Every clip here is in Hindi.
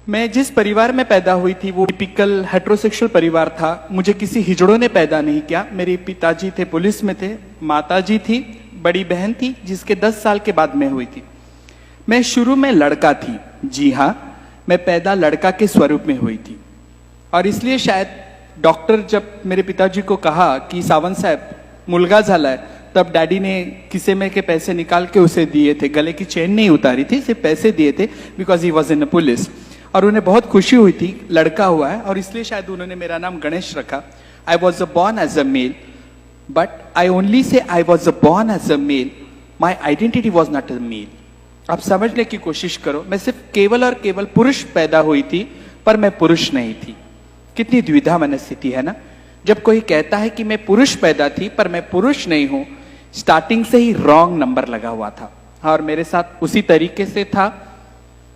मैं जिस परिवार में पैदा हुई थी वो टिपिकल हेट्रोसेक्सुअल परिवार था। मुझे किसी हिजड़ों ने पैदा नहीं किया। मेरे पिताजी थे पुलिस में थे, माताजी थी, बड़ी बहन थी जिसके 10 साल के बाद मैं हुई थी। मैं शुरू में लड़का थी। जी हाँ, मैं पैदा लड़का के स्वरूप में हुई थी और इसलिए शायद डॉक्टर जब मेरे पिताजी को कहा कि सावंत साहब मुलगा झालाय, तब डैडी ने किसे में के पैसे निकाल के उसे दिए थे। गले की चेन नहीं उतारी थी, सिर्फ पैसे दिए थे because he was in police. और उन्हें बहुत खुशी हुई थी लड़का हुआ है और इसलिए शायद उन्होंने मेरा नाम गणेश रखा। I was born as a male, but I only say I was born as a male, my identity was not a male. आप समझने की कोशिश करो, मैं सिर्फ केवल और केवल पुरुष पैदा हुई थी पर मैं पुरुष नहीं थी। कितनी द्विधा मनस्थिति है ना। जब कोई कहता है कि मैं पुरुष पैदा थी पर मैं पुरुष नहीं हूं, स्टार्टिंग से ही रॉन्ग नंबर लगा हुआ था। और मेरे साथ उसी तरीके से था।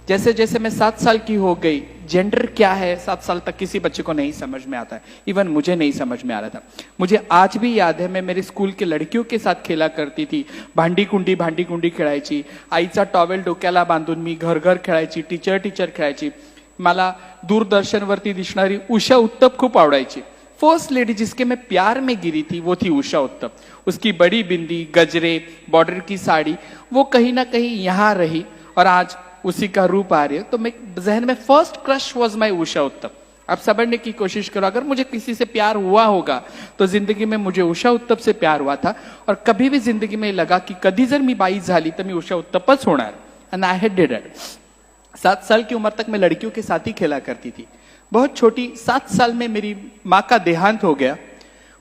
जैसे जैसे मैं 7 साल की हो गई, जेंडर क्या है 7 साल तक किसी बच्चे को नहीं समझ में आता है। इवन मुझे नहीं समझ में आ रहा था। मुझे आज भी याद है, मैं मेरे स्कूल के लड़कियों के साथ खेला करती थी। भांडी कुंडी खेळायची, आईचा टॉवेल डोक्याला बांधून मी घर घर खेळायची, टीचर खेळायची। मला दूरदर्शनवरती दिसणारी उषा उत्तप खूप आवडायची। फर्स्ट लेडी जिसके मैं प्यार में गिरी थी वो थी उषा उत्तप। उसकी बड़ी बिंदी, गजरे, बॉर्डर की साड़ी, वो कहीं ना कहीं यहाँ रही और आज उसी का रूप आ रही है। तो मैं जहन में first crush was my Usha उत्तप। आप समझने की कोशिश करो, अगर मुझे किसी से प्यार हुआ होगा तो जिंदगी में मुझे उषा उत्तप से प्यार हुआ था। और कभी भी जिंदगी में लगा कि कधी जर मी बाई झाली तर मी उषा उत्तपच होणार, and I had did it. 7 साल की उम्र तक मैं लड़कियों के साथ ही खेला करती थी। बहुत छोटी 7 साल में मेरी माँ का देहांत हो गया।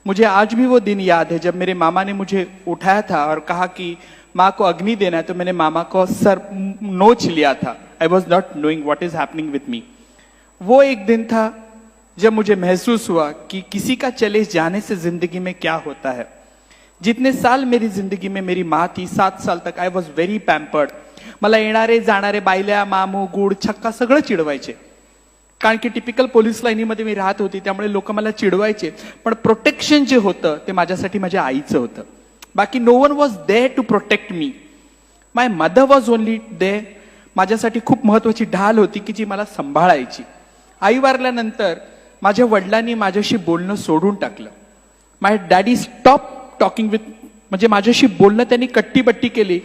मुझे आज भी वो दिन याद है जब मेरे मामा ने मुझे उठाया था और कहा कि माँ को अग्नि देना है, तो मैंने मामा को सर नोच लिया था। I was not knowing what is happening with me. वो एक दिन था जब मुझे महसूस हुआ कि किसी का चले जाने से जिंदगी में क्या होता है। जितने साल मेरी जिंदगी में मेरी माँ थी, 7 साल तक आई वॉज व्हेरी पैम्पर्ड। मला येणारे जाणारे बायल्या, मामू, गुड, छक्का सगळं चिडवायचे। कारण की टिपिकल पोलीस लाईनीमध्ये मी राहत होती, त्यामुळे लोक मला चिडवायचे। पण प्रोटेक्शन जे होतं ते माझ्यासाठी माझ्या आईचं होतं। बाकी no one was there to protect me. My mother was only there. माझ्यासाठी खूप महत्वाची ढाल होती की जी मला सांभाळायची। आई वारल्यानंतर माझ्या वडिलांनी माझ्याशी बोलणं सोडून टाकलं। My daddy stop talking with, म्हणजे माझ्याशी बोलणं त्यांनी कट्टीबट्टी केली।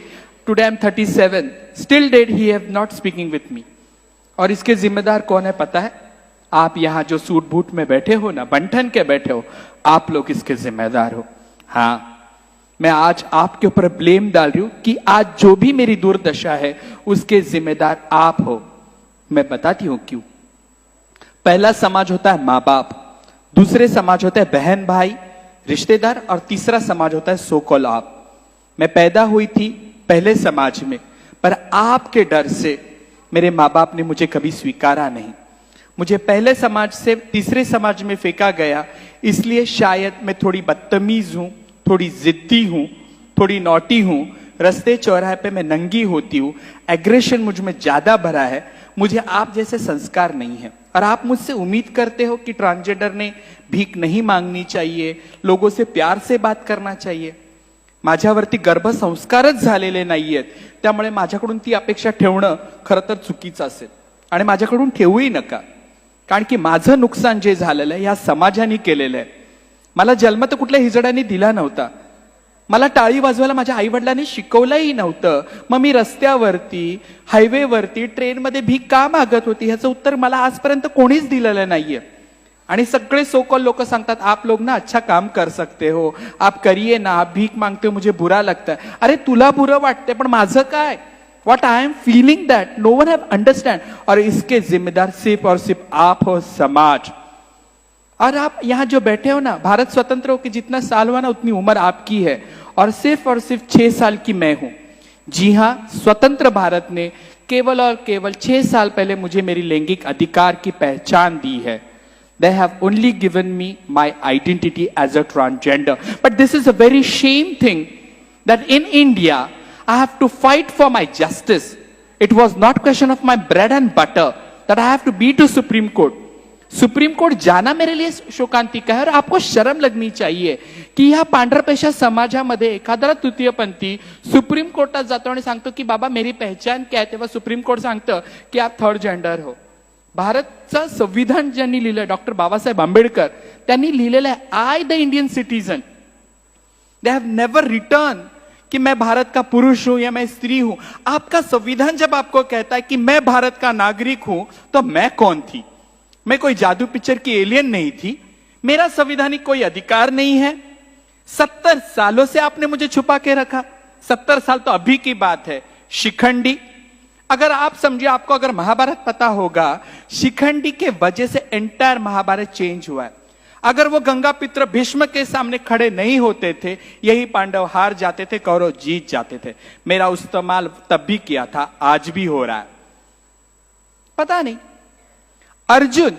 Today I am 37, still dead he have not speaking with me. और इसके जिम्मेदार कौन है पता है? आप यहां जो सूट बूट में बैठे हो ना, बंठन के बैठे हो, आप लोग इसके जिम्मेदार हो। हाँ, मैं आज आपके ऊपर ब्लेम डाल रही हूं कि आज जो भी मेरी दुर्दशा है उसके जिम्मेदार आप हो। मैं बताती हूं क्यों। पहला समाज होता है माँ बाप, दूसरे समाज होता है बहन भाई, रिश्तेदार, और तीसरा समाज होता है सो कॉल्ड आप। मैं पैदा हुई थी पहले समाज में, पर आपके डर से मेरे माँ बाप ने मुझे कभी स्वीकारा नहीं। मुझे पहले समाज से तीसरे समाज में फेंका गया, इसलिए शायद मैं थोड़ी बदतमीज हूं, थोड़ी जिद्दी हूं, थोड़ी नॉटी हूं। रास्ते चौराहे पे मैं नंगी होती हूं। एग्रेशन मुझ में ज्यादा भरा है। मुझे आप जैसे संस्कार नहीं है। और आप मुझसे उम्मीद करते हो कि ट्रांसजेंडर ने भीख नहीं मांगनी चाहिए, लोगों से प्यार से बात करना चाहिए। माझ्यावरती गर्भसंस्कारच झालेले नाहीयेत, त्यामुळे माझ्याकडून ती अपेक्षा ठेवणं खरं तर चुकीचं असेल आणि माझ्याकडून ठेवूही नका। कारण की माझं नुकसान जे झालेलं आहे या समाजाने केलेलं आहे। मला जन्म तर कुठल्या हिजड्यांनी दिला नव्हता। मला टाळी वाजवायला माझ्या आई वडिलांनी शिकवलंही नव्हतं। मग मी रस्त्यावरती, हायवेवरती, ट्रेनमध्ये भीक का मागत होती ह्याचं उत्तर मला आजपर्यंत कोणीच दिलेलं नाहीये। आणि सगळे सोकॉल लोक सांगतात आप लोग ना अच्छा काम कर सकते हो, आप करिए ना, आप भीक मांगते हो मुझे बुरा लगता है। अरे तुला बुरं वाटते पण माझं काय? What I am feeling that no one have understand. और इसके जिम्मेदार सिर्फ और सिर्फ आप हो, समाज। और आप यहाँ जो बैठे हो ना, भारत स्वतंत्र हो के जितना साल हुआ ना उतनी उम्र आपकी है और सिर्फ 6 साल की मैं हूं। जी हाँ, स्वतंत्र भारत ने केवल और केवल 6 साल पहले मुझे मेरी लैंगिक अधिकार की पहचान दी है। They have only given me my identity as a transgender. But this is a very shame thing that in India, I have to fight for my justice. It was not question of my bread and butter that I have to be to Supreme Court. Supreme court जाना मेरे लिए शोकांतिका है। और आपको शर्म लगनी चाहिए की ह्या पांढरपेशा समाजामध्ये एखादा तृतीयपंथी सुप्रीम कोर्टात जातो आणि सांगतो की बाबा मेरी पहचान क्या है, तेव्हा सुप्रीम कोर्ट सांगतं की आप थर्ड जेंडर हो। भारतचं संविधान ज्यांनी लिहिलं, डॉक्टर बाबासाहेब आंबेडकर, त्यांनी लिहिलेलं आहे, I the Indian citizen. They have never return कि मैं भारत का पुरुष हूं या मैं स्त्री हूं. आपका संविधान जब आपको कहता है कि मैं भारत का नागरिक हूं, तो मैं कौन थी? मैं कोई जादू पिक्चर की एलियन नहीं थी. मेरा संवैधानिक कोई अधिकार नहीं है. 70 सालों से आपने मुझे छुपा के रखा. 70 साल तो अभी की बात है. शिखंडी, अगर आप समझिए, आपको अगर महाभारत पता होगा, शिखंडी के वजह से एंटायर महाभारत चेंज हुआ है. अगर वो गंगा पित्र भीष्म के सामने खड़े नहीं होते थे, यही पांडव हार जाते थे, कौरव जीत जाते थे. मेरा इस्तेमाल तब भी किया था, आज भी हो रहा है. पता नहीं. अर्जुन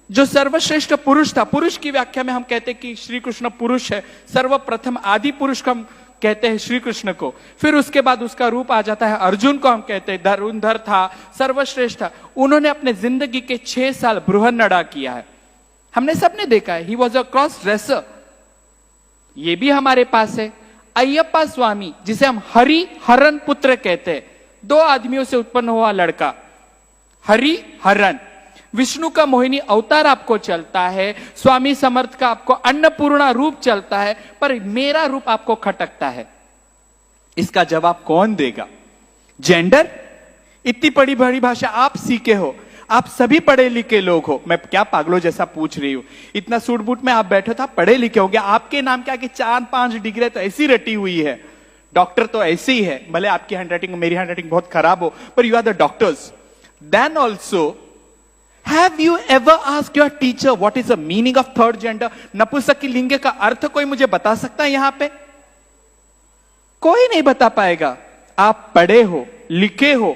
जो सर्वश्रेष्ठ पुरुष था, पुरुष की व्याख्या में हम कहते हैं कि श्री कृष्ण पुरुष है. सर्वप्रथम आदि पुरुष को हम कहते हैं श्री कृष्ण को. फिर उसके बाद उसका रूप आ जाता है अर्जुन को हम कहते हैं. धनुर्धर था, सर्वश्रेष्ठ था. उन्होंने अपने जिंदगी के 6 साल बृहन्नड़ा किया है. हमने सबने देखा है. He was a cross dresser. ये भी हमारे पास है. अय्यप्पा स्वामी, जिसे हम हरि हरन पुत्र कहते हैं, 2 आदमियों से उत्पन्न हुआ लड़का. हरि हरन. विष्णु का मोहिनी अवतार आपको चलता है, स्वामी समर्थ का आपको अन्नपूर्णा रूप चलता है, पर मेरा रूप आपको खटकता है. इसका जवाब कौन देगा? जेंडर? इतनी बड़ी बड़ी भाषा आप सीखे हो, आप सभी पढ़े लिखे लोग हो. मैं क्या पागलों जैसा पूछ रही हूं? इतना सूट बूट में आप बैठे था, पढ़े लिखे हो गया. आपके नाम क्या कि 4-5 डिग्री तो ऐसी रटी हुई है. डॉक्टर तो ऐसे ही है, भले आपकी हैंडराइटिंग मेरी हैंडराइटिंग बहुत खराब हो, पर you are the doctors. Then also, Have you ever asked your teacher what is the meaning of third gender? नपुंसकी लिंग का अर्थ कोई मुझे बता सकता है? यहां पे कोई नहीं बता पाएगा. आप पढ़े हो, लिखे हो,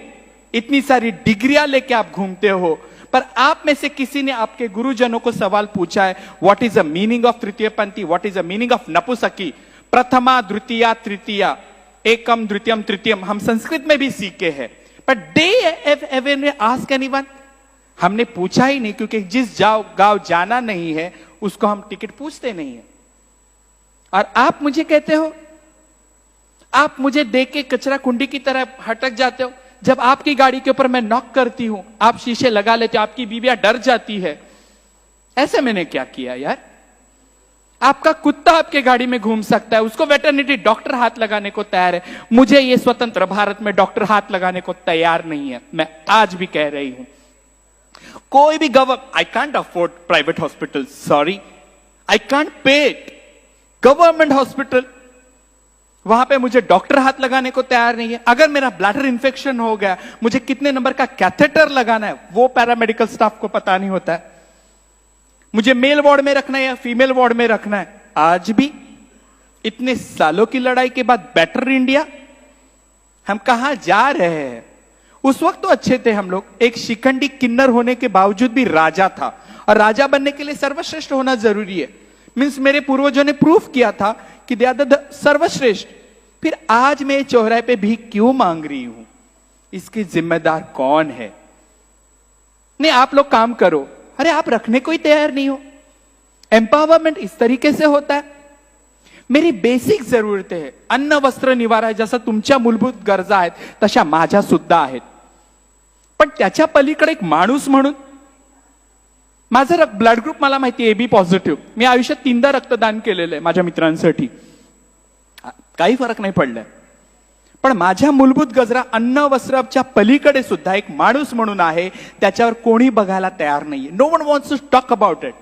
इतनी सारी डिग्रियां लेके आप घूमते हो, पर आप में से किसी ने आपके गुरुजनों को सवाल पूछा है, what is the meaning of तृतीय पंथी, what is the meaning of नपुंसकी? प्रथमा, द्वितीया, तृतीया, एकम, द्वितीयम, तृतीयम हम संस्कृत में भी सीखे हैं, per day ever ask anyone? हमने पूछा ही नहीं, क्योंकि जिस गांव जाना नहीं है उसको हम टिकट पूछते नहीं है. और आप मुझे कहते हो, आप मुझे देख के कचरा कुंडी की तरह हटक जाते हो. जब आपकी गाड़ी के ऊपर मैं नॉक करती हूं, आप शीशे लगा लेते हो, आपकी बीवियां डर जाती है. ऐसे मैंने क्या किया यार? आपका कुत्ता आपके गाड़ी में घूम सकता है, उसको वेटरनिटी डॉक्टर हाथ लगाने को तैयार है. मुझे ये स्वतंत्र भारत में डॉक्टर हाथ लगाने को तैयार नहीं है. मैं आज भी कह रही हूं, कोई भी I can't afford private hospital, sorry, I can't pay it. Government hospital, वहां पे मुझे डॉक्टर हाथ लगाने को तैयार नहीं है. अगर मेरा ब्लैडर इंफेक्शन हो गया, मुझे कितने नंबर का कैथेटर लगाना है, वो पैरामेडिकल स्टाफ को पता नहीं होता है. मुझे मेल वार्ड में रखना है या फीमेल वार्ड में रखना है. आज भी इतने सालों की लड़ाई के बाद बेटर इंडिया, हम कहां जा रहे हैं? उस वक्त तो अच्छे थे हम लोग. एक शिखंडी किन्नर होने के बावजूद भी राजा था, और राजा बनने के लिए सर्वश्रेष्ठ होना जरूरी है. मींस मेरे पूर्वजों ने प्रूफ किया था कि दे आर द सर्वश्रेष्ठ. फिर आज मैं चौराहे पे भी क्यों मांग रही हूं? इसकी जिम्मेदार कौन है? नहीं, आप लोग काम करो. अरे आप रखने को ही तैयार नहीं हो. एम्पावरमेंट इस तरीके से होता है. मेरी बेसिक जरूरतें आहे, अन्न वस्त्र निवारा आहे, जसं तुमच्या मूलभूत गरजा आहेत तशा माझ्या सुद्धा आहेत. पण त्याच्या पलीकडे एक माणूस म्हणून, माझा ब्लड ग्रुप मला माहिती आहे, एबी पॉझिटिव्ह. मी आयुष्यात 3दा रक्तदान केलेलं आहे माझ्या मित्रांसाठी. काही फरक नाही पडलाय. पण माझ्या मूलभूत गरजा अन्न वस्त्राच्या पलीकडे सुद्धा एक माणूस म्हणून आहे, त्याच्यावर कोणी बघायला तयार नाहीये. No one wants to talk about it.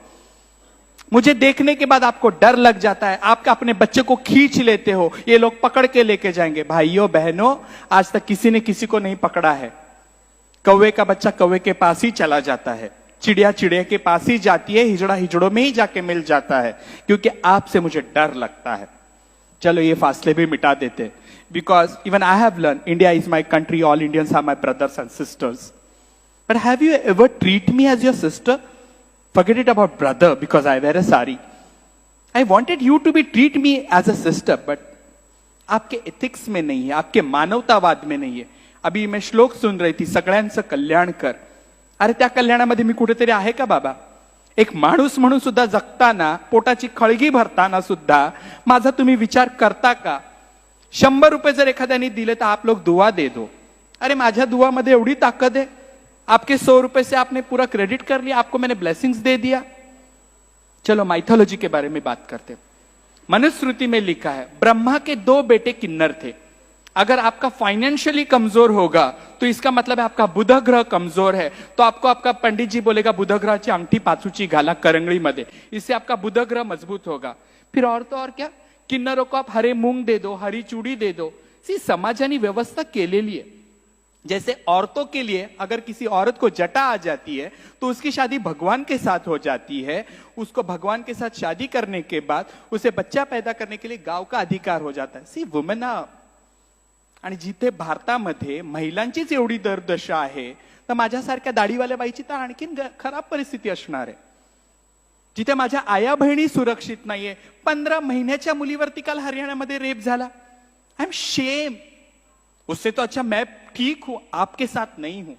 मुझे देखने के बाद आपको डर लग जाता है, आप अपने बच्चे को खींच लेते हो, ये लोग पकड़ के लेके जाएंगे. भाइयों बहनों, आज तक किसी ने किसी को नहीं पकड़ा है. कौवे का बच्चा कौवे के पास ही चला जाता है, चिड़िया चिड़िया के पास ही जाती है, हिजड़ा हिजड़ों में ही जाके मिल जाता है, क्योंकि आपसे मुझे डर लगता है. चलो ये फासले भी मिटा देते, because even I have learn India is my country, all Indians are my brothers and sisters. But have you ever treat me as your sister? Forget it about brother because I wear a sari. I wanted you to be treat me as a sister, but आपके एथिक्स में नहीं है, आपके मानवतावाद में नहीं है. अभी मैं श्लोक सुन रही थी, सगळ्यांचं कल्याण कर. अरे त्या कल्याणामध्ये मी कुठेतरी आहे का बाबा? एक माणूस म्हणून सुद्धा जगताना, पोटाची खळगी भरताना सुद्धा माझा तुम्ही विचार करता का? 100 रुपये जर एखाद्याने दिले तर आप लोग दुआ दे दो. अरे माझ्या दुआमध्ये एवढी ताकद आहे, आपके 100 रुपए से आपने पूरा क्रेडिट कर लिया, आपको मैंने ब्लेसिंग्स दे दिया। चलो माइथोलॉजी के बारे में बात करते हैं। मनुस्मृति में लिखा है ब्रह्मा के 2 बेटे किन्नर थे। अगर आपका फाइनेंशियली कमजोर होगा तो इसका मतलब है आपका बुध ग्रह कमजोर है, तो आपको आपका पंडित जी बोलेगा बुध ग्रहाची अंगठी पाचूची घाला करंगळी मध्ये, इससे आपका बुध ग्रह मजबूत होगा। फिर और तो और क्या, किन्नरों को आप हरे मूंग दे दो, हरी चूड़ी दे दो। सी समाजानी व्यवस्था केलेली आहे। जैसे औरतों के लिए अगर किसी औरत को जटा आ जाती है तो उसकी शादी भगवान के साथ हो जाती है, उसको भगवान के साथ शादी करने के बाद उसे बच्चा पैदा करने के लिए गाव का अधिकार हो जाता है। सी वुमेन आणि जिथे भारतामध्ये महिलांचीच एवढी दरदशा आहे, तर माझ्यासारख्या दाढीवाल्या बाईची तर आणखीन खराब परिस्थिती असणार आहे। जिथे माझ्या आया बहिणी सुरक्षित नाहीये, 15 महिन्याच्या मुलीवरती काल हरियाणामध्ये रेप झाला। I am shame. उससे तो अच्छा मैं ठीक हूं, आपके साथ नहीं हूं।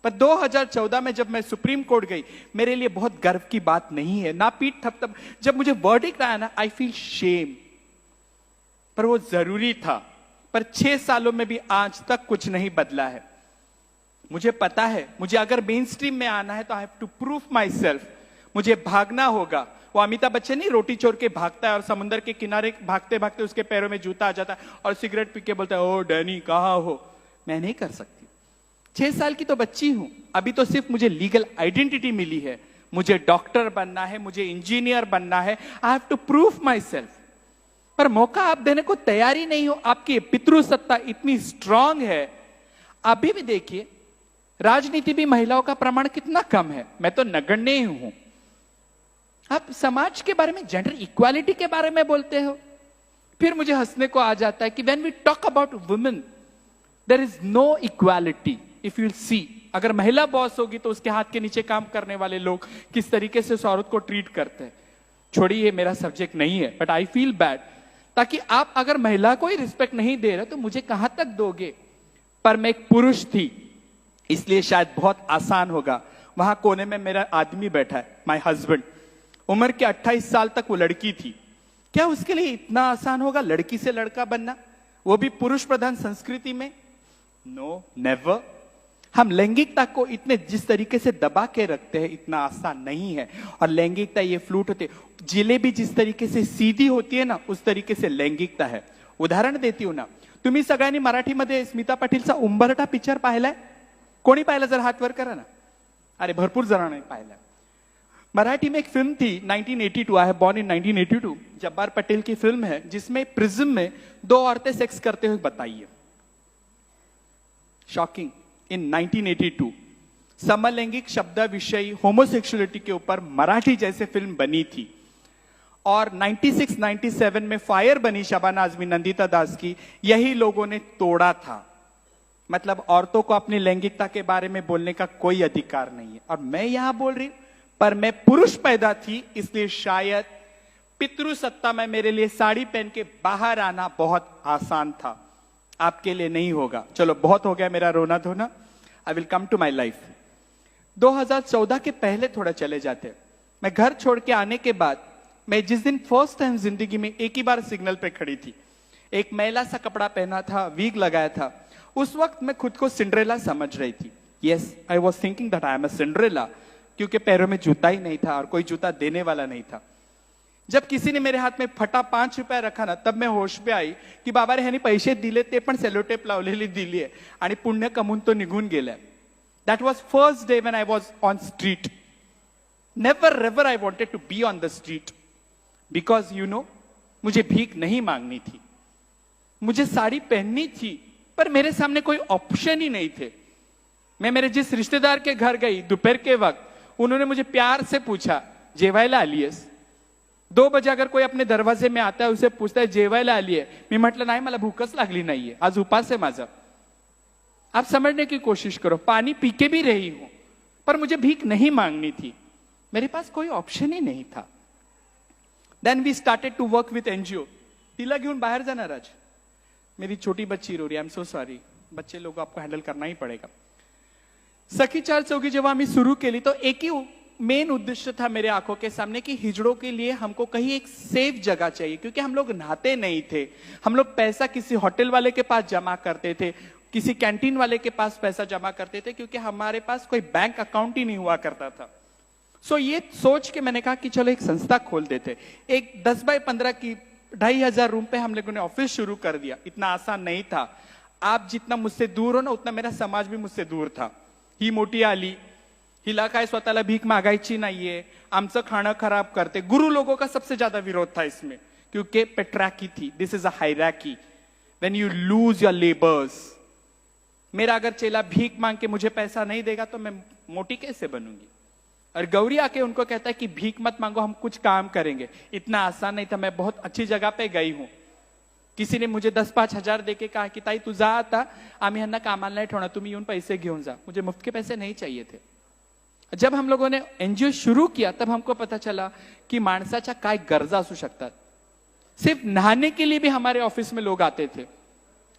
पर 2014 में जब मैं सुप्रीम कोर्ट गई, मेरे लिए बहुत गर्व की बात नहीं है, ना पीठ थपथप। जब मुझे वर्डिक्ट आया ना, आई फील शेम। पर वो जरूरी था। पर 6 सालों में भी आज तक कुछ नहीं बदला है। मुझे पता है मुझे अगर मेन स्ट्रीम में आना है तो I have to prove myself. मुझे भागना होगा। वो अमिताभ बच्चन नहीं रोटी चोर के भागता है और समुद्र के किनारे भागते भागते उसके पैरों में जूता आ जाता है और सिगरेट पी के बोलता है ओ डैनी कहां हो। मैं नहीं कर सकती। 6 साल की तो बच्ची हूं, अभी तो सिर्फ मुझे लीगल आइडेंटिटी मिली है। मुझे डॉक्टर बनना है, मुझे इंजीनियर बनना है। I have to prove myself. पर मौका आप देने को तैयार ही नहीं हो। आपकी पितृसत्ता इतनी स्ट्रांग है। अभी भी देखिए राजनीति भी महिलाओं का प्रमाण कितना कम है। मैं तो नगण्य ही हूं। आप समाज के बारे में, जेंडर इक्वालिटी के बारे में बोलते हो। फिर मुझे हंसने को आ जाता है कि when we talk about women there is no equality. If you see, अगर महिला बॉस होगी तो उसके हाथ के नीचे काम करने वाले लोग किस तरीके से उस औरत को ट्रीट करते हैं। छोड़िए, ये मेरा सब्जेक्ट नहीं है, बट आई फील बैड। ताकि आप अगर महिला को ही रिस्पेक्ट नहीं दे रहे तो मुझे कहां तक दोगे। पर मैं एक पुरुष थी, इसलिए शायद बहुत आसान होगा। वहां कोने में मेरा आदमी बैठा है, माय हस्बैंड। उम्र के 28 साल तक वो लड़की थी। क्या उसके लिए इतना आसान होगा लड़की से लड़का बनना, वो भी पुरुष प्रधान संस्कृति में? No, never. हम लैंगिकता को इतने जिस तरीके से दबा के रखते हैं, इतना आसान नहीं है। और लैंगिकता ये फ्लूट होते, जिलेबी जिस तरीके से सीधी होती है ना, उस तरीके से लैंगिकता है। उदाहरण देती हूं ना, तुम्ही सगळ्यांनी मराठीमध्ये स्मिता पाटीलचा उंबरठा पिक्चर पाहिलाय? कोणी पाहिला? जर हात वर करा ना। अरे भरपूर जणांनी पाहिला। मराठी में एक फिल्म थी 1982, I have born in 1982, Jabbar Patel की फिल्म है, जिसमें प्रिज्म में 2 औरतें सेक्स करते हुए बताइए। शॉकिंग। इन 1982 समलैंगिक शब्द विषयी होमोसेक्सुअलिटी के ऊपर मराठी जैसे फिल्म बनी थी। और 96-97 में फायर बनी शबाना आजमी, नंदिता दास की, यही लोगों ने तोड़ा था। मतलब औरतों को अपनी लैंगिकता के बारे में बोलने का कोई अधिकार नहीं है। और मैं यहां बोल रही हूं, पर मैं पुरुष पैदा थी, इसलिए शायद पितृसत्ता में मेरे लिए साड़ी पहन के बाहर आना बहुत आसान था। आपके लिए नहीं होगा। चलो बहुत हो गया मेरा रोना धोना। I will come to my life. 2014 के पहले थोड़ा चले जाते। मैं घर छोड़ के आने के बाद, मैं जिस दिन फर्स्ट टाइम जिंदगी में एक ही बार सिग्नल पे खड़ी थी, एक मैला सा कपड़ा पहना था, वीग लगाया था, उस वक्त मैं खुद को सिंड्रेला समझ रही थी। Yes, I was thinking that I am a Cinderella, क्योंकि पैरों में जूता ही नहीं था और कोई जूता देने वाला नहीं था। जब किसी ने मेरे हाथ में फटा 5 रुपये रखा ना, तब मैं होश पे आई की बाबा रे ह्यानी पैसे दिले, ते पण सेलोटेप लावलेली दिली आहे आणि पुण्य कमवून तो निघून गेलाय। That was first day when I was on street. Never ever I wanted to be on the street, because you know, मुझे भीख नहीं मांगनी थी, मुझे साड़ी पहननी थी, पर मेरे सामने कोई ऑप्शन ही नहीं थे। मैं मेरे जिस रिश्तेदार के घर गई दोपहर के वक्त, उन्होंने मुझे प्यार से पूछा जेवायला आलीयस? 2 बजे अगर कोई अपने दरवाजे में आता है, उसे पूछता है जेवायला आली है? मी म्हटलं नाही, मला भूकच लागली नाहीये, आज उपास है माझा। आप समझने की कोशिश करो, पानी पी के भी रही हूं, पर मुझे भीख नहीं मांगनी थी, मेरे पास कोई ऑप्शन ही नहीं था। Then we started to work with NGO. तिला घेऊन बाहर जाना राज, मेरी छोटी बच्ची रो रही है, आई एम सो सॉरी, बच्चे लोग आपको हैंडल करना ही पड़ेगा। सखी 4 चौकी जेव्हा आम्ही सुरू केली, तो एक ही मेन उद्देश्य था मेरे आंखों के सामने कि हिजड़ों के लिए हमको कहीं एक सेफ जगह चाहिए, क्योंकि हम लोग नहाते नहीं थे। हम लोग पैसा किसी होटल वाले के पास जमा करते थे, किसी कैंटीन वाले के पास पैसा जमा करते थे, क्योंकि हमारे पास कोई बैंक अकाउंट ही नहीं हुआ करता था। सो ये सोच के मैंने कहा कि चलो एक संस्था खोल देते। एक 10 बाय 15 की 2,500 रूम पे हम लोगों ने ऑफिस शुरू कर दिया। इतना आसान नहीं था। आप जितना मुझसे दूर हो ना, उतना मेरा समाज भी मुझसे दूर था। ही मोठी आली, हिला काय स्वतःला भीक मागायची नाहीये, आमचं खाणं खराब करते। गुरु लोगों का सबसे ज्यादा विरोध था इसमें, क्योंकि पेट्राकी थी। This is a hierarchy, when you lose your labours. मेरा अगर चेला भीख मांग के मुझे पैसा नहीं देगा तो मैं मोटी कैसे बनूंगी। और गौरी आके उनको कहता है कि भीख मत मांगो, हम कुछ काम करेंगे। इतना आसान नहीं था। मैं बहुत अच्छी जगह पे गई हूं। किसी ने मुझे 10-5 हजार देके कहा कि ताई तू जा, आता आम्ही ह्यांना कामाला नाही ठेवणार, तुम्ही येऊन पैसे घेऊन जा। मुझे मुफ्त के पैसे नहीं चाहिए थे। जब हम लोगों ने एनजीओ शुरू किया तब हमको पता चला कि माणसाच्या काय गरजा असू शकतात। सिर्फ नहाने के लिए भी हमारे ऑफिस में लोग आते थे,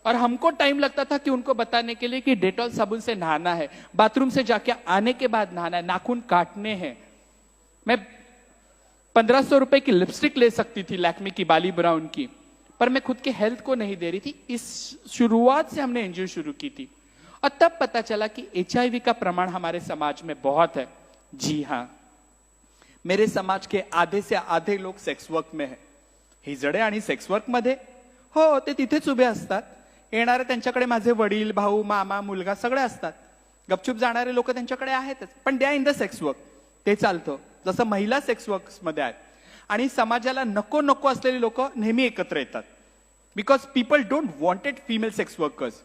और हमको टाइम लगता था कि उनको बताने के लिए कि डेटॉल साबुन से नहाना है, बाथरूम से जाके आने के बाद नहाना है, नाखून काटने हैं। मैं 1500 रुपए की लिपस्टिक ले सकती थी लैक्मे की, बाली ब्राउन की, पर मैं खुद के हेल्थ को नहीं दे रही थी। इस शुरुआत से हमने एनजीओ शुरू की थी, और तब पता चला कि HIV का प्रमाण हमारे समाज में बहुत है। जी हां, मेरे समाज के आधे से आधे लोग सेक्स वर्क में है। हिजडे आणि सेक्स वर्क मध्ये हो, ते तिथेच उभे असतात। येणारे त्यांच्याकडे माझे वडील, भाऊ, मामा, मुलगा सगळे असतात। गपचूप जाणारे लोक त्यांच्याकडे आहेतच, पण they are in the sex work, ते चालतं। जसं महिला सेक्स वर्क मध्ये आहेत। आणि समाजाला नको नको असलेले लोक नेहमी एकत्र येतात, because people don't wanted female sex workers.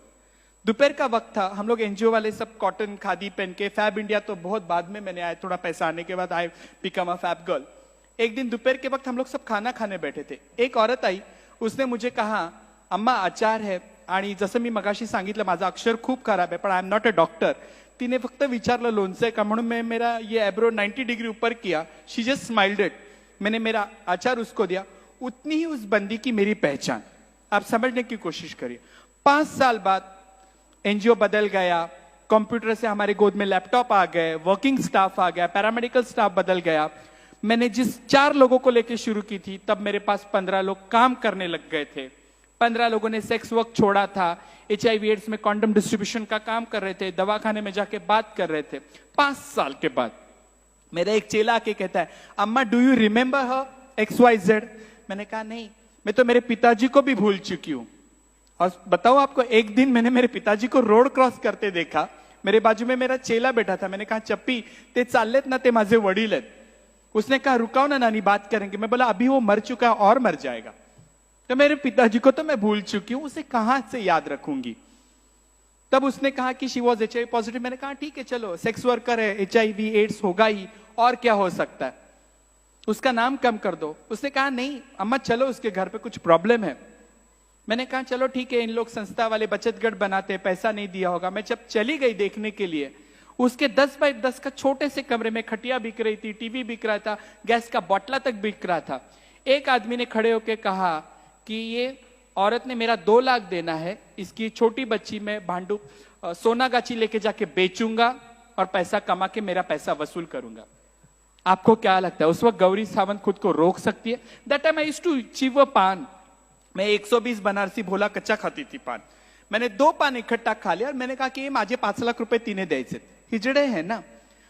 दोपहर का वक्त था, हम लोग एनजीओ वाले सब कॉटन खादी पहन के, फैब इंडिया तो बहुत बाद में मैंने आया, थोड़ा पैसा आने के बाद I become a fab girl. एक दिन दोपहर के वक्त हम लोग सब खाना खाने बैठे थे। एक औरत आई, उसने मुझे कहा, अम्मा आचार है, आणि जसं मी मगाशी सांगितलं माझं अक्षर खूप खराब आहे, पण I am not a doctor. तिने फक्त विचारलं लोणचं आहे का, म्हणून मैं मेरा ये एब्रो 90 डिग्री ऊपर किया। She just smiled it. मैंने मेरा आचार उसको दिया। उतनी ही उस बंदी की मेरी पहचान। आप समझने की कोशिश करिए। 5 साल बाद एनजीओ बदल गया, कंप्यूटर से हमारे गोद में लैपटॉप आ गए, वर्किंग स्टाफ आ गया, पैरामेडिकल स्टाफ बदल गया। मैंने जिस 4 लोगों को लेकर शुरू की थी, तब मेरे पास 15 लोग काम करने लग गए थे। 15 लोगों ने सेक्स वर्क छोड़ा था, HIV एड्स में कॉन्डम डिस्ट्रीब्यूशन का काम कर रहे थे, दवाखाने में जाके बात कर रहे थे। 5 साल के बाद मेरा एक चेला आके कहता है, अम्मा do you remember her XYZ? मैंने कहा नहीं, मैं तो मेरे पिताजी को भी भूल चुकी हूं। और बताओ आपको, एक दिन मैंने मेरे पिताजी को रोड क्रॉस करते देखा। मेरे बाजू में मेरा चेला बैठा था। मैंने कहा, चप्पी ते चाललेत ना, ते माझे वडील आहेत। उसने कहा, रुकाओ ना नानी, बात करेंगे। मैं बोला, अभी वो मर चुका है और मर जाएगा। तो मेरे पिताजी को तो मैं भूल चुकी हूं, उसे कहां से याद रखूंगी। तब उसने कहा कि शी वॉज HIV पॉजिटिव। मैंने कहा ठीक है, चलो सेक्स वर्कर है, HIV एड्स होगा ही, और क्या हो सकता है, उसका नाम कम कर दो। उसने कहा नहीं अम्मा, चलो उसके घर पे कुछ प्रॉब्लम है। मैंने कहा चलो ठीक है, इन लोग संस्था वाले बचत गढ़ बनाते, पैसा नहीं दिया होगा। मैं जब चली गई देखने के लिए, उसके 10 बाय 10 का छोटे से कमरे में खटिया बिक रही थी, टीवी बिक रहा था, गैस का बॉटला तक बिक रहा था। एक आदमी ने खड़े होकर कहा कि ये औरत ने मेरा 2 लाख देना है, इसकी छोटी बच्ची मैं भांडू सोनागाची लेके जाके बेचूंगा और पैसा कमा के मेरा पैसा वसूल करूंगा। आपको क्या लगता है, उस वक्त गौरी सावंत खुद को रोक सकती है? That time I used to chew paan. मैं 120 बनारसी भोला कच्चा खाती थी पान। मैंने 2 पान इकट्ठा खा लिया और मैंने कहा कि ये माझे 5 लाख रुपए तिने द्यायचे। हिजड़े है ना।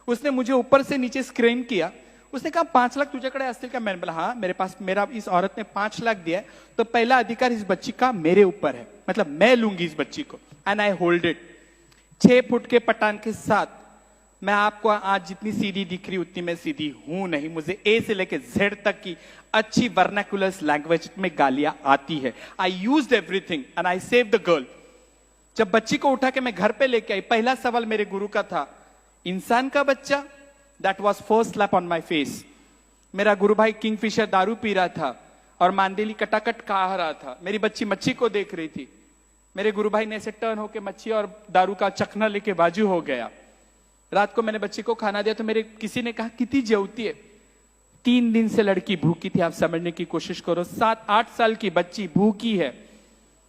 उसने मुझे ऊपर से नीचे स्क्रीन किया। उसने कहा 5 लाख तुझ्याकडे असतील का? मैंने बोला हाँ मेरे पास, मेरा इस औरत ने 5 लाख दिया है, तो पहला अधिकार इस बच्ची का मेरे ऊपर है, मतलब मैं लूंगी इस बच्ची को, and I hold it. 6 foot के पठान के साथ मैं आपको आज जितनी सीधी दिख रही उतनी मैं सीधी हूं नहीं। मुझे A से लेके Z तक की अच्छी वर्नाकुलर लैंग्वेज में गालियां आती है। I used everything and I save the girl. जब बच्ची को उठा के मैं घर पे लेके आई, पहला सवाल मेरे गुरु का था, इंसान का बच्चा? That was first slap on my face. मेरा गुरु भाई किंगफिशर दारू पी रहा था और मांदेली कटाकट खा रहा था। मेरी बच्ची मच्छी को देख रही थी। मेरे गुरु भाई ने ऐसे टर्न होके मच्छी और दारू का चखना लेके बाजू हो गया। रात को मैंने बच्ची को खाना दिया तो मेरे किसी ने कहा कितनी जेवती है? 3 दिन से लड़की भूखी थी। आप समझने की कोशिश करो, 7-8 साल की बच्ची भूखी है।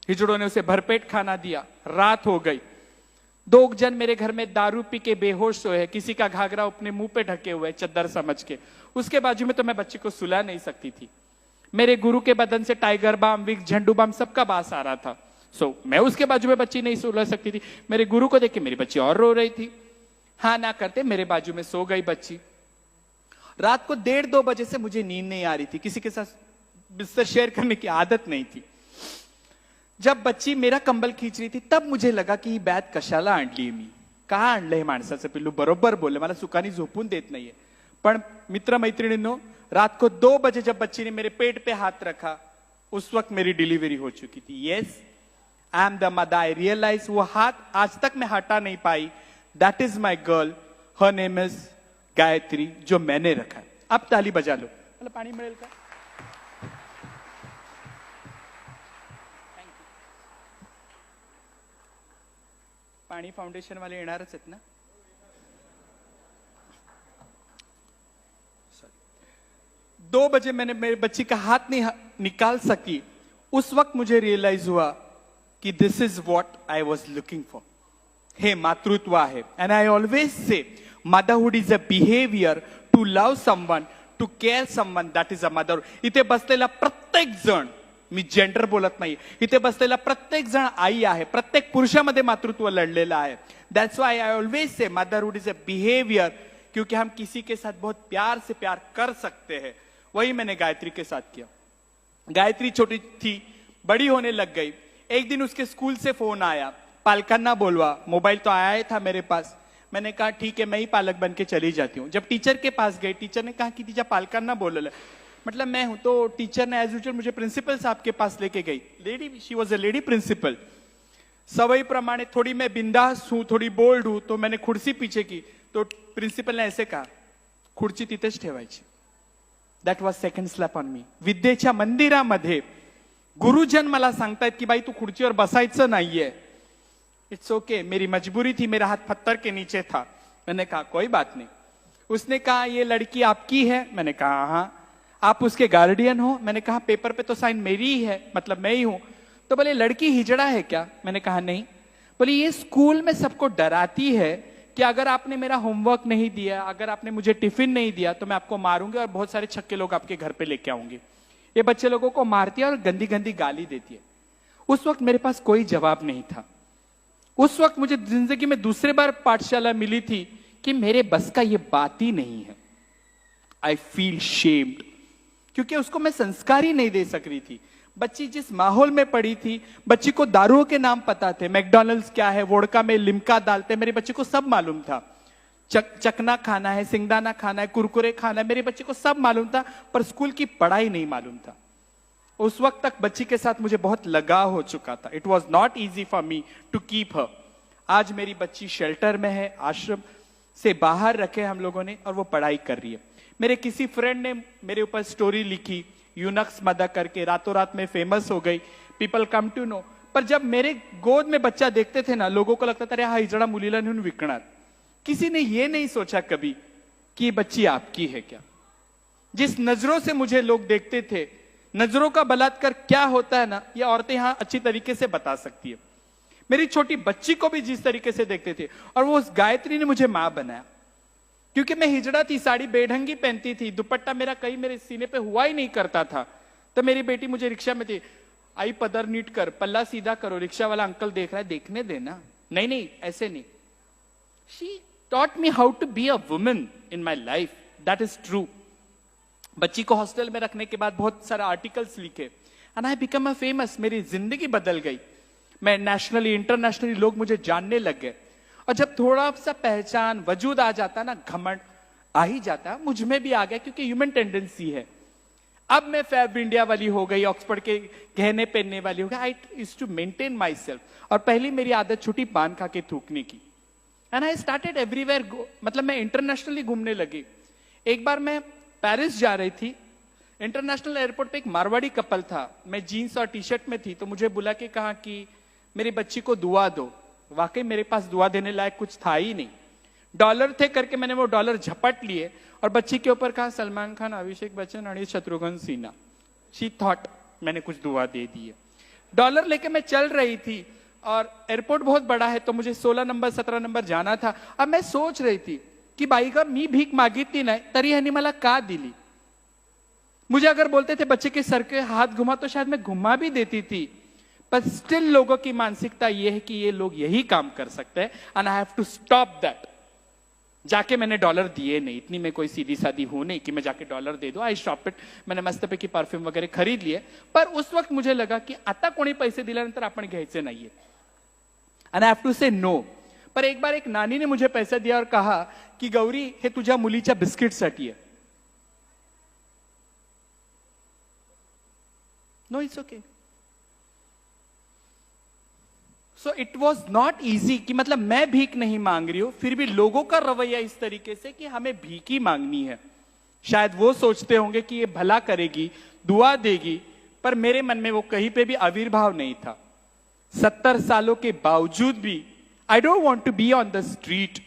हिजड़ों ने उसे भरपेट खाना दिया। रात हो गई। 2 जन मेरे घर में दारू पी के बेहोश सोए हैं। किसी का घाघरा अपने मुंह पे ढके हुए चद्दर समझ के। उसके बाजू में तो मैं बच्ची को सुला नहीं सकती थी। मेरे गुरु के बदन से टाइगर बाम, विक्स, झंडू बाम सबका बास आ रहा था। मैं उसके बाजू में बच्ची नहीं सो सकती थी। मेरे गुरु को देख के मेरी बच्ची और रो रही थी। हाँ ना करते मेरे बाजू में सो गई बच्ची। रात को 1:30-2 बजे से मुझे नींद नहीं आ रही थी, किसी के साथ बिस्तर शेयर करने की आदत नहीं थी। जब बच्ची मेरा कंबल खींच रही थी तब मुझे लगा की बॅत कशाला आणली मी, का आणलंय माणसाचं पिल्लू, बरोबर बोलले, मला सुखानी झोपून देत नाहीये। पण मित्र मैत्रिणींनो, रात को 2 बजे जब बच्ची ने मेरे पेट पे हाथ रखा, उस वक्त मेरी डिलीवरी हो चुकी थी। Yes, I am the mother. I realise वो हाथ आज तक मैं हटा नहीं पाई। That is my girl, her name is Gayatri, जो मैंने रखा है। अब ताली बजा लो। मला पाणी मिळेल का? पाणी फाउंडेशन वाले येणारच आहेत ना? 2 बजे मैंने मेरे बच्ची का हाथ नहीं निकाल सकी। उस वक्त मुझे रियलाइज हुआ कि this is what I was looking for. हे मातृत्व आहे। And I always say motherhood is a behaviour to love someone, to care someone, that is a mother. इथे बसलेला प्रत्येक जण, मी जेंडर बोलत नाही, इथे बसलेला प्रत्येक जण आई आहे। प्रत्येक पुरुषामध्ये मातृत्व लढलेलं आहे। That's why I always say motherhood is a behaviour, क्योंकि हम किसी के साथ बहुत प्यार से प्यार कर सकते हैं। वही मैंने गायत्री के साथ किया। गायत्री छोटी थी, बड़ी होने लग गई। एक दिन उसके स्कूल से फोन आया, पालकांना बोलवा। मोबाइल तो आया ही था मेरे पास। मैंने कहा ठीक है, मैं ही पालक बन के चली जाती हूँ। जब टीचर के पास गई, टीचर ने कहा कि तिच्या पालकांना बोलवलं। मतलब मैं हूं तो टीचर ने एज यूजुअल मुझे प्रिंसिपल साहब के पास लेके गई। Lady, she was a lady principal. सवई प्रमाणे थोड़ी मैं बिंदास हूं, थोड़ी बोल्ड हूं, तो मैंने खुर्ची पीछे की, तो प्रिंसिपल ने ऐसे कहा, खुर्ची तिथेच ठेवायची। That was second slap on me. विद्येच्या मंदिरामध्ये गुरुजन मला सांगतायत की बाई तू खुर्चीवर बसायचं नाहीये। इट्स ओके, मेरी मजबूरी थी, मेरा हाथ पत्थर के नीचे था। मैंने कहा कोई बात नहीं। उसने कहा ये लड़की आपकी है? मैंने कहा हाँ। आप उसके गार्डियन हो? मैंने कहा पेपर पे तो साइन मेरी ही है, मतलब मैं ही हूं। तो बोले लड़की हिजड़ा है क्या? मैंने कहा नहीं। बोले ये स्कूल में सबको डराती है कि अगर आपने मेरा होमवर्क नहीं दिया, अगर आपने मुझे टिफिन नहीं दिया तो मैं आपको मारूंगी और बहुत सारे छक्के लोग आपके घर पे लेके आऊंगी। ये बच्चे लोगों को मारती है और गंदी गंदी गाली देती है। उस वक्त मेरे पास कोई जवाब नहीं था। उस वक्त मुझे जिंदगी में दूसरे बार पाठशाला मिली थी कि मेरे बस का ये बात ही नहीं है। आई फील शेम्ड, क्योंकि उसको मैं संस्कार ही नहीं दे सक रही थी। बच्ची जिस माहौल में पड़ी थी, बच्ची को दारुओं के नाम पता थे, मैकडॉनल्ड्स क्या है, वोडका में लिम्का डालते, मेरे बच्चे को सब मालूम था। चकना खाना है, सिंगदाना खाना है, कुरकुरे खाना है, मेरे बच्चे को सब मालूम था, पर स्कूल की पढ़ाई नहीं मालूम था। उस वक्त तक बच्ची के साथ मुझे बहुत लगाव हो चुका था। It was not easy for me to keep her. आज मेरी बच्ची शेल्टर में है, आश्रम से बाहर रखे हम लोगों ने, और वो पढ़ाई कर रही है। मेरे किसी फ्रेंड ने मेरे ऊपर स्टोरी लिखी, यूनक्स मदर करके, रातों रात में फेमस हो गई, पीपल कम टू नो। पर जब मेरे गोद में बच्चा देखते थे ना, लोगों को लगता था अरे हा हिजड़ा मुलीला नेऊन विकणार। किसी ने ये नहीं सोचा कभी कि ये बच्ची आपकी है क्या। जिस नजरों से मुझे लोग देखते थे, नजरों का बलात्कार क्या होता है ना, ये औरतें यहां अच्छी तरीके से बता सकती है। मेरी छोटी बच्ची को भी जिस तरीके से देखते थे, और वो उस गायत्री ने मुझे मां बनाया। क्योंकि मैं हिजड़ा थी, साड़ी बेढंगी पहनती थी, दुपट्टा मेरा कहीं मेरे सीने पे हुआ ही नहीं करता था। तो मेरी बेटी मुझे रिक्शा में थी, आई पदर नीट कर, पल्ला सीधा करो, रिक्शा वाला अंकल देख रहा है, देखने देना, नहीं नहीं ऐसे नहीं। She taught me how to be a woman in my life. That is true. बच्ची को हॉस्टल में रखने के बाद बहुत सारे आर्टिकल्स लिखे, and I become a famous. मेरी जिंदगी बदल गई। मैं नेशनली इंटरनेशनली लोग मुझे जानने लग गए। और जब थोड़ा सा पहचान वजूद आ जाता ना, घमंड आ ही जाता, मुझ में भी आ गया, क्योंकि ह्यूमन टेंडेंसी है। अब मैं फैब इंडिया वाली हो गई, ऑक्सफोर्ड के गहने पहनने वाली हो गई। I used to maintain myself. और पहली मेरी आदत छुट्टी पान खा के थूकने की। एंड आई स्टार्टेड एवरीवेयर, मतलब मैं इंटरनेशनली घूमने लगी। एक बार मैं पेरिस जा रही थी, इंटरनेशनल एयरपोर्ट पे एक मारवाड़ी कपल था, मैं जीन्स और टी शर्ट में थी, तो मुझे बुला के कहा कि मेरी बच्ची को दुआ दो। वाकई मेरे पास दुआ देने लायक कुछ था ही नहीं। डॉलर थे करके मैंने वो डॉलर झपट लिए और बच्ची के ऊपर कहा सलमान खान, अभिषेक बच्चन और शत्रुघ्न सिन्हा। शी थॉट मैंने कुछ दुआ दे दी है। डॉलर लेके मैं चल रही थी और एयरपोर्ट बहुत बड़ा है, तो मुझे 16 नंबर 17 नंबर जाना था। अब मैं सोच रही थी की बाई का मी भीक मागितली नाही तरी ह्यांनी मला का दिली। मुझे अगर बोलते थे बच्चे के सर के हाथ घुमा तो शायद मैं घुमा भी देती थी, पर स्टिल लोगों की मानसिकता ये है कि ये लोग यही काम कर सकते हैं, and I have to stop that. जाके मैंने डॉलर दिए नहीं, इतनी मैं कोई सीधी सादी हूं नहीं कि मैं जाके डॉलर दे दूं। I stop it. मैंने मस्तपैकी परफ्यूम वगैरह खरीद लिए, पर उस वक्त मुझे लगा की आता कोणी पैसे दिल्यानंतर आपण घ्यायचे नाहीये, एंड आई हैव टू से नो। पर एक बार एक नानी ने मुझे पैसा दिया और कहा कि गौरी हे तुझ्या मुलीच्या बिस्किटसाठी आहे। No, it's okay. So it was not easy कि मतलब मैं भीख नहीं मांग रही हूं, फिर भी लोगों का रवैया इस तरीके से कि हमें भीख ही मांगनी है। शायद वो सोचते होंगे कि ये भला करेगी, दुआ देगी, पर मेरे मन में वो कहीं पे भी आविर्भाव नहीं था। 70 सालों के बावजूद भी I don't want to be on the street.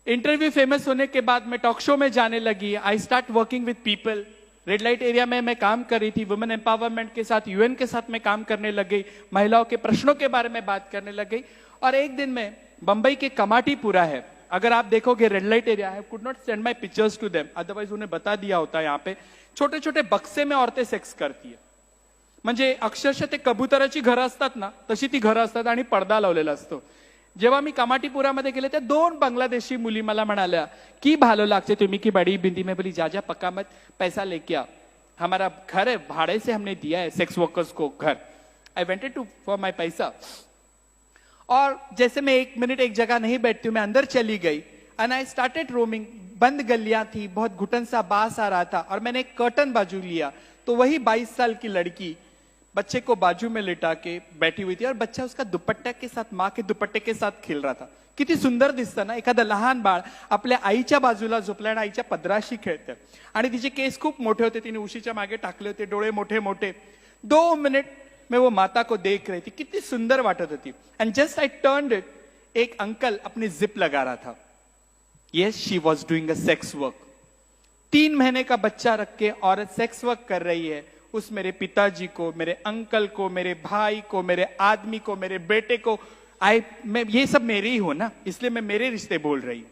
Interview famous होने के बाद मैं टॉक शो में जाने लगी। I start working with people. Red light area में मैं काम कर रही थी, वुमेन एम्पावरमेंट के साथ, यूएन के साथ मैं काम करने लग गई, महिलाओं के प्रश्नों के बारे में बात करने लग गई। और एक दिन में बंबई के कमाटीपुरा है, अगर आप देखोगे red light area, I could not send my pictures to them, otherwise उन्हें बता दिया होता। यहाँ पे छोटे छोटे बक्से में औरतें सेक्स करती है, म्हणजे अक्षरशः ते कबुतराची घरं असतात ना, तशी ती घरं असतात आणि पडदा लावलेला असतो। जेव्हा मी कमाटीपुरामध्ये गेले, त्या 2 बांग्लादेशी मुली मला म्हणाल्या की भालो लागते तुम्ही की बड़ी बिंदी में, बोली जा जा पक्का मत, पैसा लेके आ, हमारा घर है, भाड़े से हमने दिया है सेक्स वर्कर्स को घर। आई वेंटेड टू फॉर माई पैसा। और जैसे मैं 1 मिनट एक जगह नहीं बैठती हूं, मैं अंदर चली गई एंड आई स्टार्टेड रोमिंग। बंद गलियां थी, बहुत घुटन सा बास आ रहा था, और मैंने एक कर्टन बाजू लिया तो वही 22 साल की लड़की बच्चे को बाजू में लिटा के बैठी हुई थी, और बच्चा उसका दुपट्टा के साथ, माँ के दुपट्टे के साथ खेल रहा था। किती सुंदर दिसतं ना, एखादं लहान बाळ आपल्या आईच्या बाजूला झोपलं आणि आईच्या पदराशी खेळतं, आणि तिचे केस खूप मोठे होते, तिने उशीच्या मागे टाकले होते, डोळे मोठे मोठे। 2 मिनट में वो माता को देख रही थी, कितनी सुंदर वाटत होती। And just I turned it, एक अंकल अपनी जिप लगा रहा था। Yes, she was doing a sex work. 3 महीने का बच्चा रख के औरत सेक्स वर्क कर रही है। उस मेरे पिताजी को, मेरे अंकल को, मेरे भाई को, मेरे आदमी को, मेरे बेटे को, मैं ये सब मेरे ही हो ना, इसलिए मैं मेरे रिश्ते बोल रही हूं।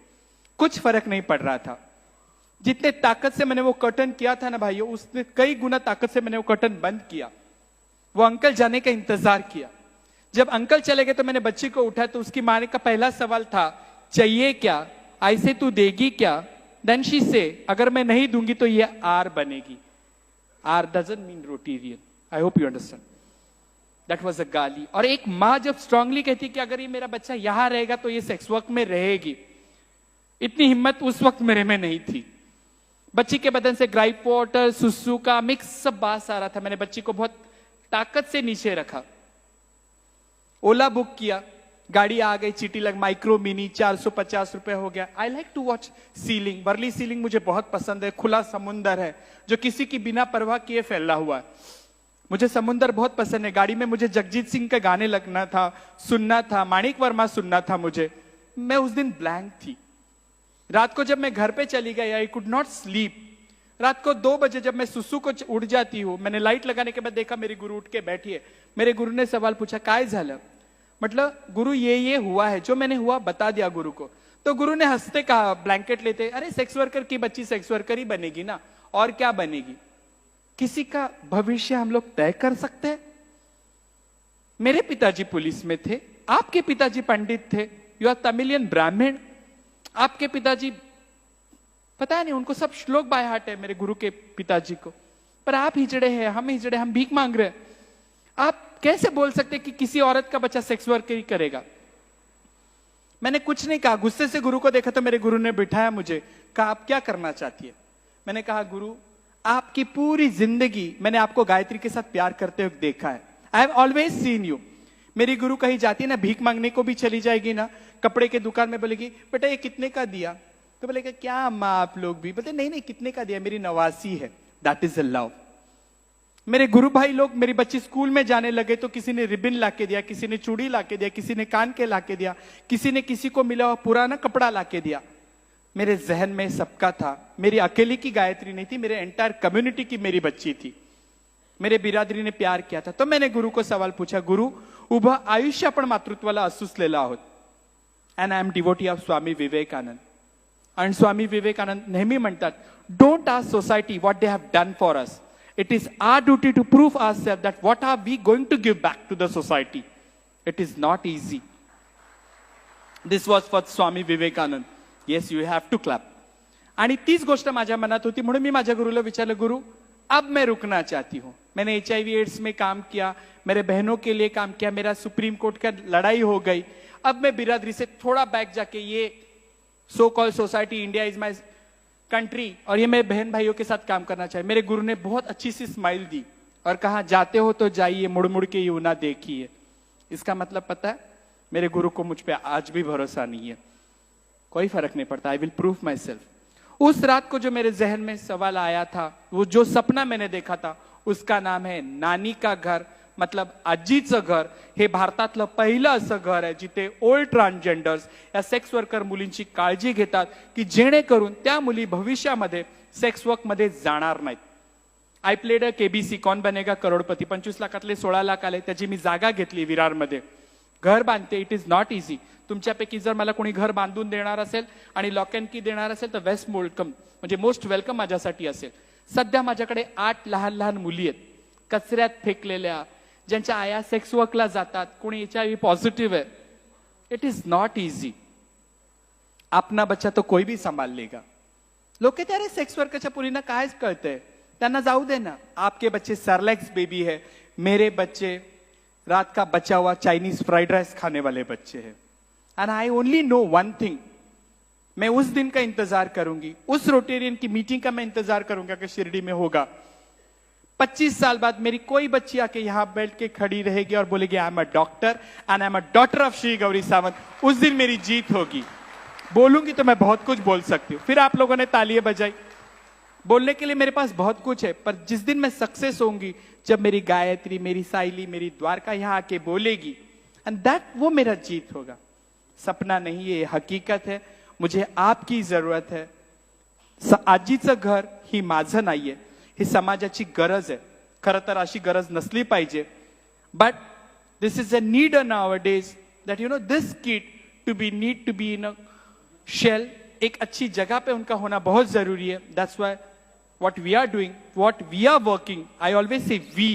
कुछ फर्क नहीं पड़ रहा था। जितने ताकत से मैंने वो कर्टन किया था ना भाइयों, उसने कई गुना ताकत से मैंने वो कर्टन बंद किया। वो अंकल जाने का इंतजार किया। जब अंकल चले गए तो मैंने बच्ची को उठाया, तो उसकी माँ का पहला सवाल था, चाहिए क्या, ऐसे तू देगी क्या? देन शी से, अगर मैं नहीं दूंगी तो ये आर बनेगी। R doesn't mean roti, I hope you understand. That was a गाली। और एक माँ जब स्ट्रांगली कहती कि अगर ये मेरा बच्चा यहां रहेगा तो ये सेक्स वर्क में रहेगी, इतनी हिम्मत उस वक्त मेरे में नहीं थी। बच्ची के बदन से ग्राइप वाटर, सुसु का मिक्स सब बास आ रहा था। मैंने बच्ची को बहुत ताकत से नीचे रखा, ओला बुक किया, गाड़ी आ गई, चीटी लग, माइक्रो मिनी 450 रुपए हो गया। I like to watch sea link, Worli sea link मुझे बहुत पसंद है। खुला समुंदर है जो किसी की बिना परवाह किए फैला हुआ है। मुझे समुंदर बहुत पसंद है। गाड़ी में मुझे जगजीत सिंह के गाने लगना था, सुनना था, माणिक वर्मा सुनना था मुझे। मैं उस दिन ब्लैंक थी। रात को जब मैं घर पे चली गई, आई कुड नॉट स्लीप। रात को 2 बजे जब मैं सुसु को उठ जाती हूँ, मैंने लाइट लगाने के बाद देखा मेरी गुरु उठ के बैठी है। मेरे गुरु ने सवाल पूछा, काय झालं? मतलब गुरु ये हुआ है, जो मैंने हुआ बता दिया गुरु को। तो गुरु ने हंसते कहा, ब्लैंकेट लेते, अरे सेक्स वर्कर की बच्ची सेक्स वर्कर ही बनेगी ना, और क्या बनेगी? किसी का भविष्य हम लोग तय कर सकते हैं? मेरे पिताजी पुलिस में थे, आपके पिताजी पंडित थे, यू आर तमिलियन ब्राह्मण, आपके पिताजी पता नहीं, उनको सब श्लोक बाय हार्ट है मेरे गुरु के पिताजी को। पर आप हिजड़े हैं, हम हिजड़े, हम भीख मांग रहे हैं। आप कैसे बोल सकते कि किसी औरत का बच्चा सेक्स वर्क ही करेगा? मैंने कुछ नहीं कहा, गुस्से से गुरु को देखा तो मेरे गुरु ने बिठाया मुझे, कहा आप क्या करना चाहती है? मैंने कहा गुरु, आपकी पूरी जिंदगी मैंने आपको गायत्री के साथ प्यार करते हुए देखा है। I have always seen you. मेरी गुरु कहीं जाती है ना, भीख मांगने को भी चली जाएगी ना, कपड़े के दुकान में बोलेगी, बेटा ये कितने का दिया? तो बोलेगा क्या अम्मा आप लोग भी? बोलते नहीं नहीं, कितने का दिया? मेरी नवासी है। That is a love. मेरे गुरु भाई लोग, मेरी बच्ची स्कूल में जाने लगे तो किसी ने रिबिन लाके दिया, किसी ने चूड़ी लाके दिया, किसी ने कान के लाके दिया, किसी ने किसी को मिला हुआ पुराना कपड़ा लाके दिया। मेरे जहन में सबका था। मेरी अकेली की गायत्री नहीं थी, मेरे एंटायर कम्युनिटी की मेरी बच्ची थी। मेरे बिरादरी ने प्यार किया था। तो मैंने गुरु को सवाल पूछा, गुरु उभं आयुष्य आपण मातृत्वाला असूसलेलं आहोत, and I am devotee of Swami Vivekananda. आणि स्वामी विवेकानंद नेहमी म्हणतात, don't ask society what they have done for us, It is our duty to prove ourselves that what are we going to give back to the society. It is not easy. This was for Swami Vivekanand. Yes, you have to clap. आणि तीच गोष्ट माझ्या मनात होती म्हणून मी माझ्या गुरुला विचारलं, गुरु अब मैं रुकना चाहती हूं. मैंने HIV एड्स में काम किया, मेरे बहनों के लिए काम किया, मेरा सुप्रीम कोर्ट का लड़ाई हो गई. अब मैं बिरादरी से थोड़ा बैक जाके ये so call society India is my country और ये मेरे बहन भाइयों के साथ काम करना चाहिए. मेरे गुरु ने बहुत अच्छी सी स्माइल दी और कहा, जाते हो तो जाइए, मुड़ मुड़ के यूं ना देखिए. इसका मतलब पता है, मेरे गुरु को मुझ पे आज भी भरोसा नहीं है. कोई फर्क नहीं पड़ता. I will prove my self. उस रात को जो मेरे जहन में सवाल आया था, वो जो सपना मैंने देखा था, उसका नाम है नानी का घर, मतलब आजीचं घर. हे भारतातलं पहिलं असं घर आहे जिथे ओल्ड ट्रान्सजेंडर्स या सेक्स वर्कर मुलींची काळजी घेतात की जेणेकरून त्या मुली भविष्यामध्ये सेक्स वर्क मध्ये जाणार नाहीत. आय प्लेड अ KBC, कौन बनेगा करोडपती. 25 लाखातले 16 लाख आले, त्याची मी जागा घेतली विरारमध्ये. घर बांधते. It is not easy. तुमच्यापैकी जर मला कोणी घर बांधून देणार असेल आणि लॉक अँड की देणार असेल तर वेस्ट वेलकम, म्हणजे मोस्ट वेलकम माझ्यासाठी असेल. सध्या माझ्याकडे 8 लहान लहान मुली आहेत, कचऱ्यात फेकलेल्या, ज्यांच्या आया सेक्स वर्कला जातात, कोणी HIV पॉझिटिव्ह आहे. It is not easy. अपना बच्चा तो कोई भी संभाल लेगा. लोक कहते अरे सेक्स वर्करच्या पुरींना काय कळतंय, त्यांना जाऊ दे ना. आपके बच्चे सरलैक्स बेबी है, मेरे बच्चे रात का बचा हुआ चाइनीज फ्राइड राइस खाने वाले बच्चे हैं. And I only know one thing, मैं उस दिन का इंतजार करूंगी, उस रोटेरियन की मीटिंग का मैं इंतजार करूंगा कि शिरडी में होगा. 25 साल बाद मेरी कोई बच्ची आके यहां बैठ के खड़ी रहेगी और बोलेगी I am a doctor and I am a daughter of Shri Gauri Sawant. उस दिन मेरी जीत होगी. बोलूंगी तो मैं बहुत कुछ बोल सकती हूं. फिर आप लोगों ने तालियां बजाई. बोलने के लिए मेरे पास बहुत कुछ है, पर जिस दिन मैं सक्सेस होंगी, जब मेरी गायत्री, मेरी साइली, मेरी द्वारका यहां आके बोलेगी, एंड दैट वो मेरा जीत होगा. सपना नहीं, ये हकीकत है. मुझे आपकी जरूरत है. आजीचं घर ही माझं नाहीये, ही समाजाची गरज आहे. खरं तर अशी गरज नसली पाहिजे, but this is a need nowadays that you know this kid to be need to be in a shell. एक अच्छी जगह पे उनका होना बहुत जरूरी है. That's why what we are doing, what we are working, I always say we,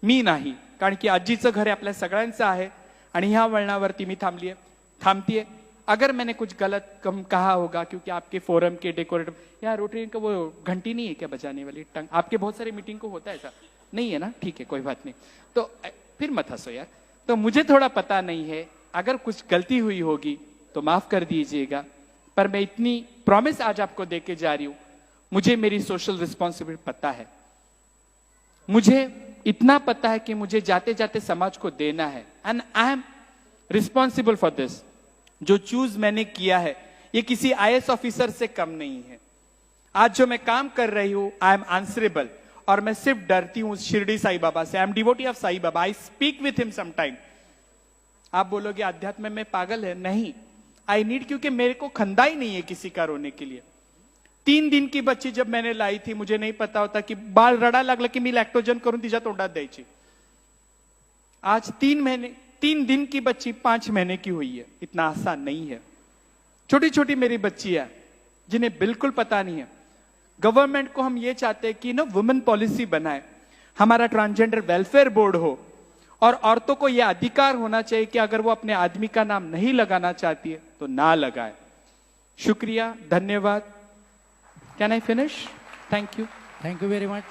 मी नाही, कारण की आजीचं घर आपल्या सगळ्यांचं आहे. आणि ह्या वळणावरती मी थांबतीये. अगर मैंने कुछ गलत कम कहा होगा, क्योंकि आपके फोरम के डेकोरेटर, यहाँ रोटरी का वो घंटी नहीं है क्या बजाने वाली टंग, आपके बहुत सारे मीटिंग को होता है ऐसा नहीं है ना, ठीक है कोई बात नहीं. तो फिर मत हंसो यार. तो मुझे थोड़ा पता नहीं है, अगर कुछ गलती हुई होगी तो माफ कर दीजिएगा, पर मैं इतनी प्रॉमिस आज आपको देके जा रही हूं. मुझे मेरी सोशल रिस्पॉन्सिबिलिटी पता है. मुझे इतना पता है कि मुझे जाते जाते समाज को देना है, and I am responsible for this. जो चूज मैंने किया है ये किसी IAS ऑफिसर से कम नहीं है. आज जो मैं काम कर रही हूं, आई एम आंसरेबल. और मैं सिर्फ डरती हूं शिरडी साई बाबा से. I am devotee of Sai Baba. I speak with him sometime. आप बोलोगे अध्यात्म में पागल है, नहीं. आई नीड, क्योंकि मेरे को खंदा ही नहीं है किसी का रोने के लिए. 3 दिन की बच्ची जब मैंने लाई थी, मुझे नहीं पता होता की बाळ रडा लागलं की मी लॅक्टोजन करून तिच्या तोंडात द्यायची. आज 3 दिन की बच्ची 5 महीने की हुई है. इतना आसान नहीं है. छोटी छोटी मेरी बच्ची है जिन्हें बिल्कुल पता नहीं है. गवर्नमेंट को हम ये चाहते हैं कि ना वुमेन पॉलिसी बनाए, हमारा ट्रांसजेंडर वेलफेयर बोर्ड हो, और औरतों को यह अधिकार होना चाहिए कि अगर वो अपने आदमी का नाम नहीं लगाना चाहती है तो ना लगाए. शुक्रिया, धन्यवाद. Can I finish? Thank you. Thank you very much.